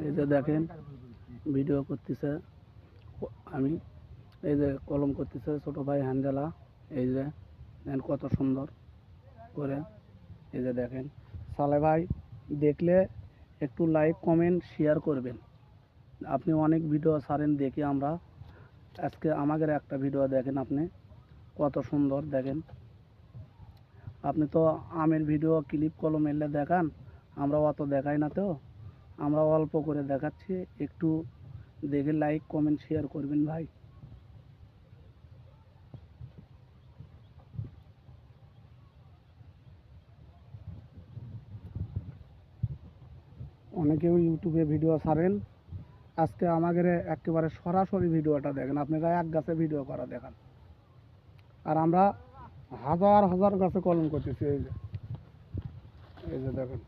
এই যে দেখেন ভিডিও করতেছে আমি, এই যে কলম করতেছে ছোট ভাই হ্যান্ডেলা। এই যে দেখেন কত সুন্দর করে। এই যে দেখেন সালে ভাই, দেখলে একটু লাইক কমেন্ট শেয়ার করবেন। আপনি অনেক ভিডিও ছাড়েন দেখি আমরা, আজকে আমাদের একটা ভিডিও দেখেন আপনি কত সুন্দর দেখেন। আপনি তো আমের ভিডিও ক্লিপ কলম এলে দেখান, আমরা অত দেখাই না তো, আমরা অল্প করে দেখাচ্ছি, একটু দেখে লাইক কমেন্ট শেয়ার করবেন ভাই। অনেকেও ইউটিউবে ভিডিও ছাড়েন, আজকে আমাদের একেবারে সরাসরি ভিডিওটা দেখেন। আপনারা এক গাছে ভিডিও করা দেখান, আর আমরা হাজার হাজার গাছে কলম করতেছি। এই যে দেখেন।